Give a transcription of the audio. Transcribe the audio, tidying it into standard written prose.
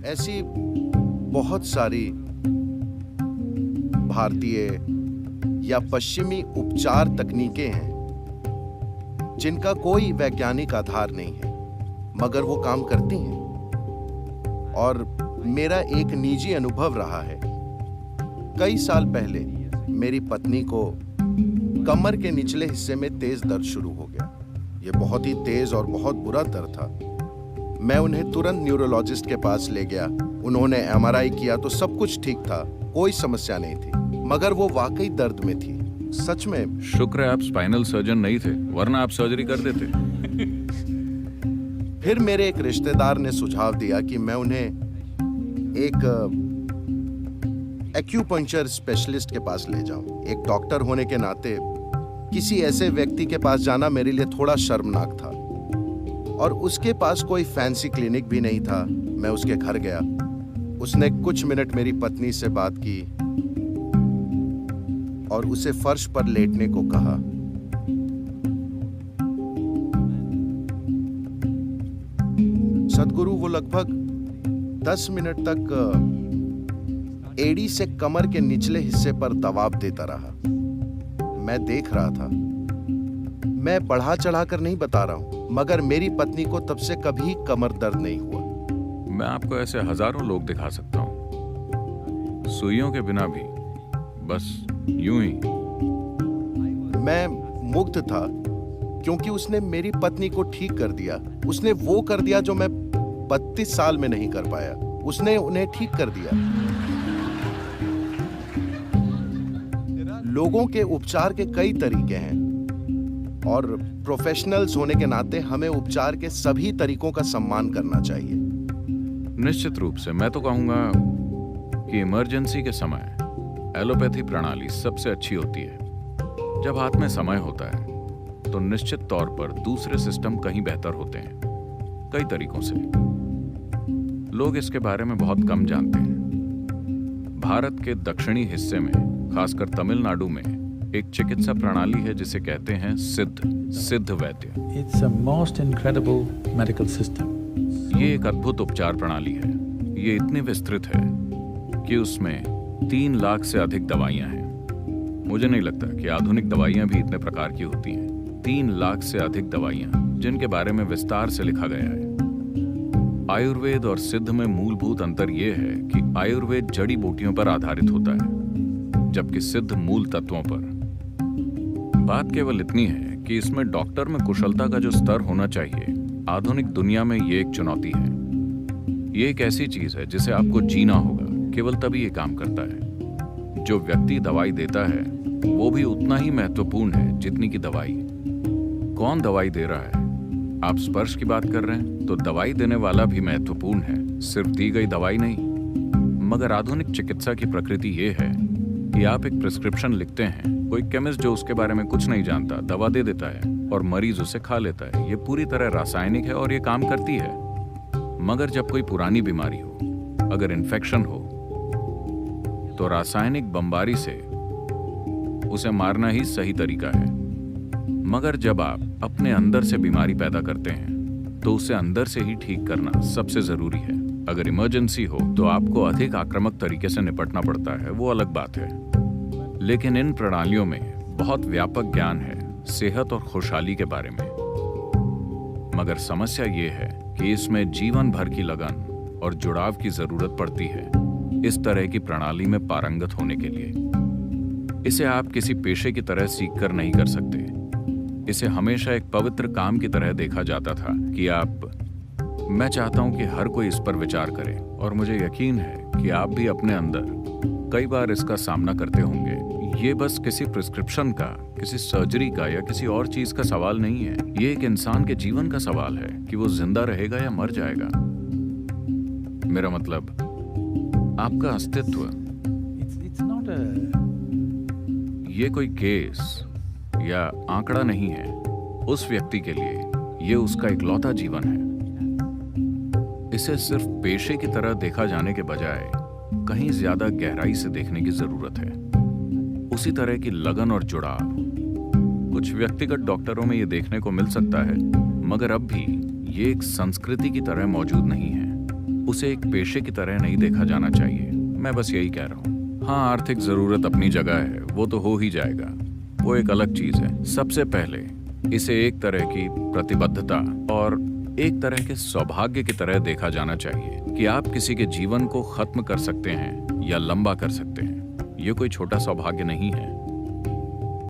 ऐसी बहुत सारी भारतीय या पश्चिमी उपचार तकनीकें हैं जिनका कोई वैज्ञानिक आधार नहीं है, मगर वो काम करती हैं। और मेरा एक निजी अनुभव रहा है। कई साल पहले मेरी पत्नी को कमर के निचले हिस्से में तेज दर्द शुरू हो गया। ये बहुत ही तेज और बहुत बुरा दर्द था। मैं उन्हें तुरंत न्यूरोलॉजिस्ट के पास ले गया। उन्होंने एमआरआई किया तो सब कुछ ठीक था, कोई समस्या नहीं थी, मगर वो वाकई दर्द में थी। सच में शुक्र है आप स्पाइनल सर्जन नहीं थे, वरना आप सर्जरी कर देते। फिर मेरे एक रिश्तेदार ने सुझाव दिया कि मैं उन्हें एक एक्यूपंक्चर स्पेशलिस्ट के पास ले जाऊं। एक डॉक्टर होने के नाते किसी ऐसे व्यक्ति के पास जाना मेरे लिए थोड़ा शर्मनाक था, और उसके पास कोई फैंसी क्लिनिक भी नहीं था। मैं उसके घर गया। उसने कुछ मिनट मेरी पत्नी से बात की और उसे फर्श पर लेटने को कहा। सदगुरु वो लगभग 10 मिनट तक एड़ी से कमर के निचले हिस्से पर दबाव देता रहा। मैं देख रहा था। मैं बढ़ा चढ़ाकर नहीं बता रहा हूं, मगर मेरी पत्नी को तब से कभी कमर दर्द नहीं हुआ। मैं आपको ऐसे हजारों लोग दिखा सकता हूँ, सुइयों के बिना भी, बस यूं ही। मैं मुग्ध था क्योंकि उसने मेरी पत्नी को ठीक कर दिया। उसने वो कर दिया जो मैं 32 साल में नहीं कर पाया। उसने उन्हें ठीक कर दिया। लोगों के उपचार के कई तरीके हैं, और प्रोफेशनल्स होने के नाते हमें उपचार के सभी तरीकों का सम्मान करना चाहिए। निश्चित रूप से मैं तो कहूंगा कि इमरजेंसी के समय एलोपैथी प्रणाली सबसे अच्छी होती है। जब हाथ में समय होता है तो निश्चित तौर पर दूसरे सिस्टम कहीं बेहतर होते हैं, कई तरीकों से। लोग इसके बारे में बहुत कम जानते हैं। भारत के दक्षिणी हिस्से में, खासकर तमिलनाडु में, एक चिकित्सा प्रणाली है जिसे कहते हैं सिद्ध वैद्य। It's a most incredible medical system. ये एक अद्भुत उपचार प्रणाली है। ये इतनी विस्तृत है कि उसमें 3 लाख से अधिक दवाइयां हैं। मुझे नहीं लगता कि आधुनिक दवाइयां भी इतने प्रकार की होती हैं। 3 लाख से अधिक दवाइयां जिनके बारे में विस्तार से लिखा गया है। आयुर्वेद और सिद्ध में मूलभूत अंतर यह है कि आयुर्वेद जड़ी बूटियों पर आधारित होता है, जबकि सिद्ध मूल तत्वों पर। बात केवल इतनी है कि इसमें डॉक्टर में कुशलता का जो स्तर होना चाहिए, आधुनिक दुनिया में ये एक चुनौती है। ये एक ऐसी चीज है जिसे आपको जीना होगा, केवल तभी ये काम करता है। जो व्यक्ति दवाई देता है वो भी उतना ही महत्वपूर्ण है जितनी की दवाई। कौन दवाई दे रहा है? आप स्पर्श की बात कर रहे हैं तो दवाई देने वाला भी महत्वपूर्ण है, सिर्फ दी गई दवाई नहीं। मगर आधुनिक चिकित्सा की प्रकृति ये है कि आप एक प्रिस्क्रिप्शन लिखते हैं, कोई केमिस्ट जो उसके बारे में कुछ नहीं जानता दवा दे देता है और मरीज उसे खा लेता है। ये पूरी तरह रासायनिक है और ये काम करती है। मगर जब कोई पुरानी बीमारी हो, अगर इन्फेक्शन हो, तो रासायनिक बमबारी से उसे मारना ही सही तरीका है। मगर जब आप अपने अंदर से बीमारी पैदा करते हैं तो उसे अंदर से ही ठीक करना सबसे जरूरी है। अगर इमरजेंसी हो तो आपको अधिक आक्रामक तरीके से निपटना पड़ता है, वो अलग बात है। लेकिन इन प्रणालियों में बहुत व्यापक ज्ञान है सेहत और खुशहाली के बारे में। मगर समस्या ये है कि इसमें जीवन भर की लगन और जुड़ाव की जरूरत पड़ती है इस तरह की प्रणाली में पारंगत होने के लिए। इसे आप किसी पेशे की तरह सीख कर नहीं कर सकते। इसे हमेशा एक पवित्र काम की तरह देखा जाता था कि मैं चाहता हूं कि हर कोई इस पर विचार करे, और मुझे यकीन है कि आप भी अपने अंदर कई बार इसका सामना करते होंगे। ये बस किसी प्रिस्क्रिप्शन का, किसी सर्जरी का या किसी और चीज का सवाल नहीं है। ये एक इंसान के जीवन का सवाल है कि वो जिंदा रहेगा या मर जाएगा। मेरा मतलब आपका अस्तित्व। It's not a... ये कोई केस या आंकड़ा नहीं है। उस व्यक्ति के लिए ये उसका इकलौता जीवन है। इसे सिर्फ पेशे की तरह देखा जाने के बजाय कहीं ज्यादा गहराई से देखने की जरूरत है। उसी तरह की लगन और जुड़ाव कुछ व्यक्तिगत डॉक्टरों में ये देखने को मिल सकता है, मगर अब भी ये एक संस्कृति की तरह मौजूद नहीं है। उसे एक पेशे की तरह नहीं देखा जाना चाहिए। मैं बस यही कह रहा हूँ। हाँ, आर्थिक जरूरत अपनी जगह है, वो तो हो ही जाएगा, वो एक अलग चीज है। सबसे पहले इसे एक तरह की प्रतिबद्धता और एक तरह के सौभाग्य की तरह देखा जाना चाहिए कि आप किसी के जीवन को खत्म कर सकते हैं या लंबा कर सकते हैं। ये कोई छोटा सौभाग्य नहीं है।